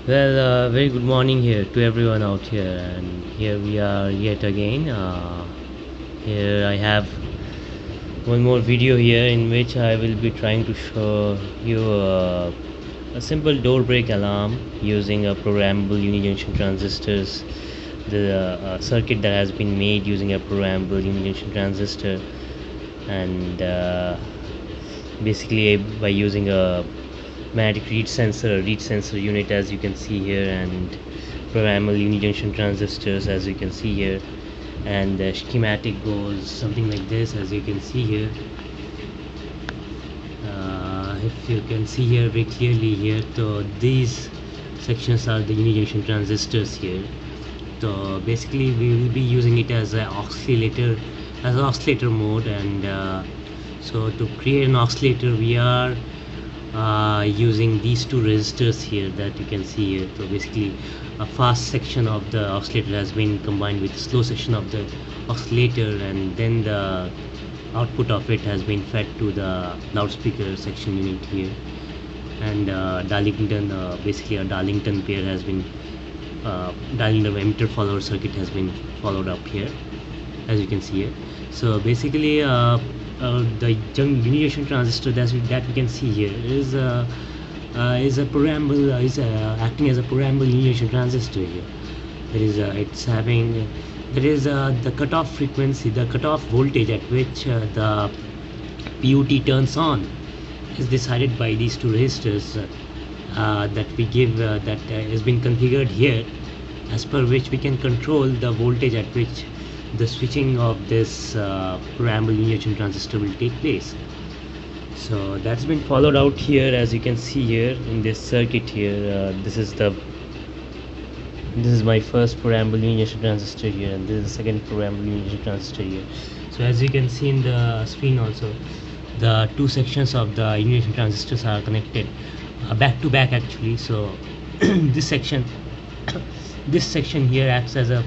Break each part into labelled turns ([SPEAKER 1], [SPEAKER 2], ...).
[SPEAKER 1] Well, very good morning here to everyone out here, and here we are yet again. Here I have one more video here in which I will be trying to show you a simple door break alarm using a programmable Unijunction transistors. The circuit that has been made using a programmable Unijunction transistor, and basically by using a magnetic read sensor unit, as you can see here, and programmable unijunction transistors, as you can see here, and the schematic goes something like this, as you can see here. If you can see here very clearly here, so these sections are the unijunction transistors here. So basically we will be using it as an oscillator, mode, and so to create an oscillator we are using these two resistors here that you can see here. So basically a fast section of the oscillator has been combined with the slow section of the oscillator, and then the output of it has been fed to the loudspeaker section unit here. And Darlington, basically a Darlington pair has been Darlington emitter follower circuit has been followed up here, as you can see here. So basically the unijunction transistor that we can see here is a programmable acting as a programmable unijunction transistor here. There is the cutoff frequency, the cutoff voltage at which the PUT turns on is decided by these two resistors that we give that has been configured here, as per which we can control the voltage at which the switching of this programmable unijunction transistor will take place. So that's been followed out here, as you can see here in this circuit here. This is my first programmable unijunction transistor here, and this is the second programmable unijunction transistor here. So as you can see in the screen also, the two sections of the unijunction transistors are connected back to back actually. So this section here acts as a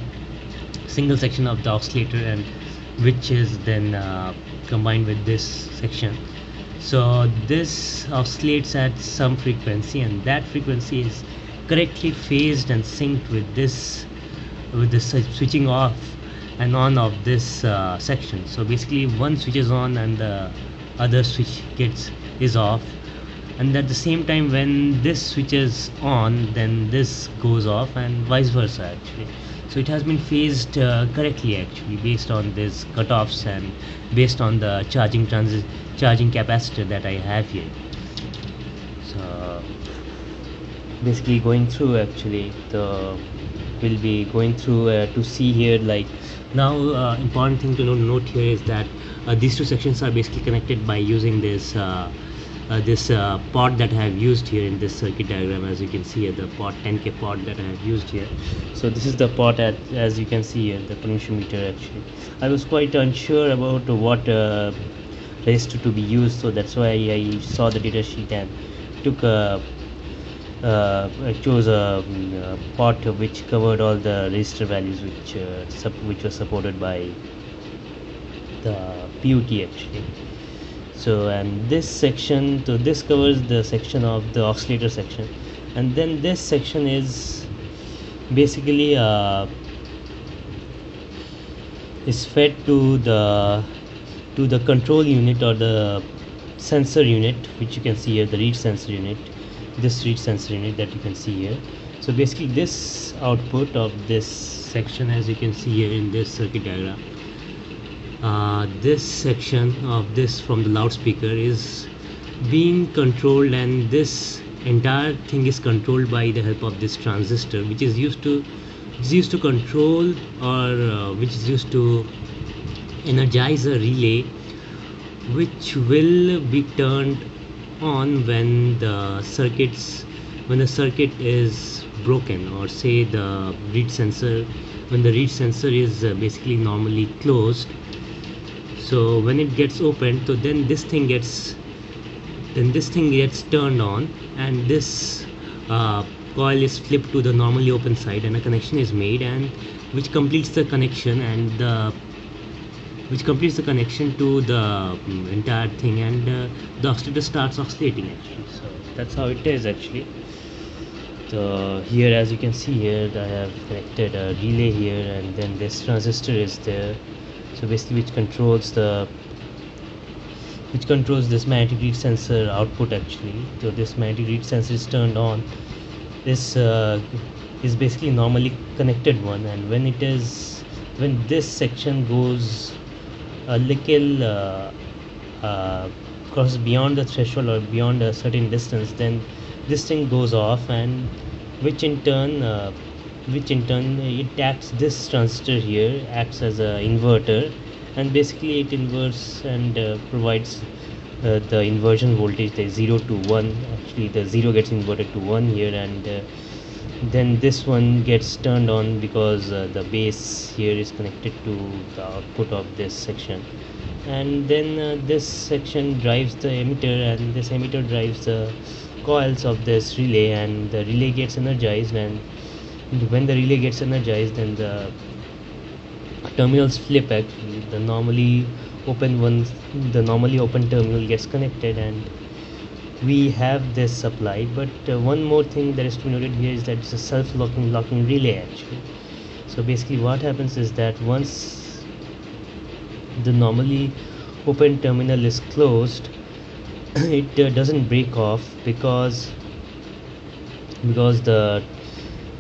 [SPEAKER 1] single section of the oscillator, and which is then combined with this section. So this oscillates at some frequency, and that frequency is correctly phased and synced with this switching off and on of this section. So basically one switches on and the other switch is off, and at the same time when this switches on, then this goes off, and vice versa actually. So it has been phased correctly actually, based on these cutoffs and based on the charging capacitor that I have here. So basically going through actually, we'll be going through to see here, like now important thing to note here is that these two sections are basically connected by using this pot that I have used here in this circuit diagram. As you can see here, the pot 10K pot that I have used here. So this is the pot as you can see here, the potentiometer actually. I was quite unsure about what resistor to be used, so that's why I saw the data sheet and chose a pot which covered all the resistor values which was supported by the PUT actually. So, and this section, so this covers the section of the oscillator section, and then this section is basically is fed to the control unit or the sensor unit, which you can see here, the read sensor unit, this read sensor unit that you can see here. So basically this output of this section, as you can see here in this circuit diagram, this section of this from the loudspeaker is being controlled, and this entire thing is controlled by the help of this transistor, which is used to control, or which is used to energize a relay, which will be turned on when the circuit is broken, or say the read sensor, when the read sensor is basically normally closed. So when it gets opened, so then this thing gets turned on, and this coil is flipped to the normally open side, and a connection is made, and which completes the connection, and to the entire thing, and the oscillator starts oscillating actually. So that's how it is actually. So here, as you can see here, I have connected a relay here, and then this transistor is there. So basically, which controls this magnetic read sensor output actually. So this magnetic read sensor is turned on. This is basically normally connected one, and when this section goes a little crosses beyond the threshold or beyond a certain distance, then this thing goes off, and which in turn it acts, this transistor here acts as a inverter, and basically it inverts and provides the inversion voltage, the 0 to 1. Actually the 0 gets inverted to 1 here, and then this one gets turned on because the base here is connected to the output of this section, and then this section drives the emitter, and this emitter drives the coils of this relay, and the relay gets energized, and when the relay gets energized, then the terminals flip actually. The normally open terminal gets connected, and we have this supplied. But one more thing that is to be noted here is that it's a self-locking relay actually. So basically what happens is that once the normally open terminal is closed, it doesn't break off, because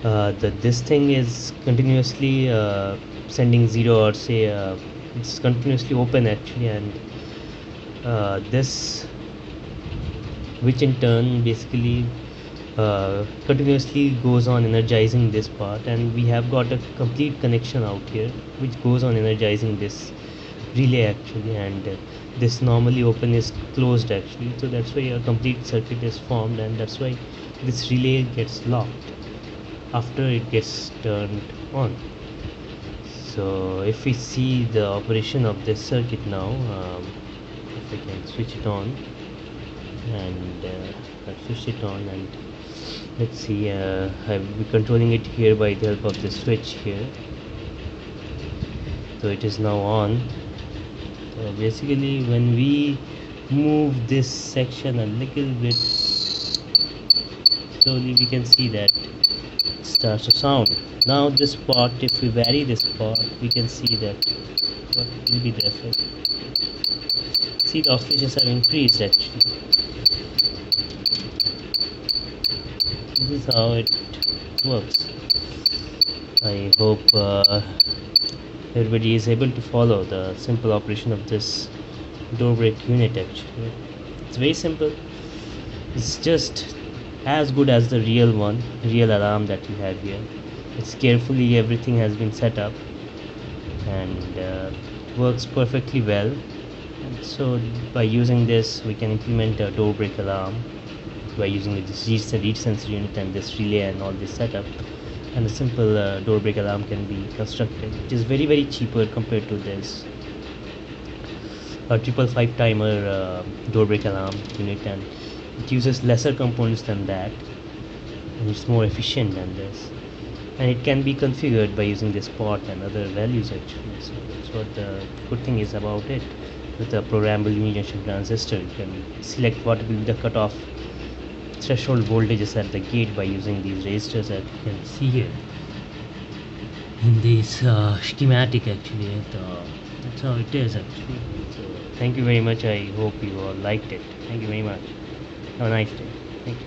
[SPEAKER 1] this thing is continuously sending 0, or say it's continuously open actually, and this, which in turn basically continuously goes on energizing this part, and we have got a complete connection out here which goes on energizing this relay actually, and this normally open is closed actually. So that's why a complete circuit is formed, and that's why this relay gets locked after it gets turned on. So if we see the operation of this circuit now, if we can switch it on, and let's switch it on, and let's see, I'll be controlling it here by the help of the switch here. So it is now on. So basically when we move this section a little bit slowly, we can see that it starts to sound. Now this part, if we vary this part, we can see that what will be the effect. See, the oscillations have increased actually. This is how it works. I hope everybody is able to follow the simple operation of this door break unit actually. It's very simple. It's just as good as the real alarm that you have here. It's carefully, everything has been set up, and works perfectly well. And so by using this, we can implement a door break alarm by using this read sensor unit and this relay and all this setup, and a simple door break alarm can be constructed, which is very cheaper compared to this 555 timer door break alarm unit, and it uses lesser components than that, and it's more efficient than this, and it can be configured by using this port and other values actually. So that's what the good thing is about it. With a programmable Unijunction transistor, you can select what will be the cutoff threshold voltages at the gate by using these resistors that you can see here in this schematic actually. That's how it is actually. So thank you very much. I hope you all liked it. Thank you very much. Have a nice day. Thank you.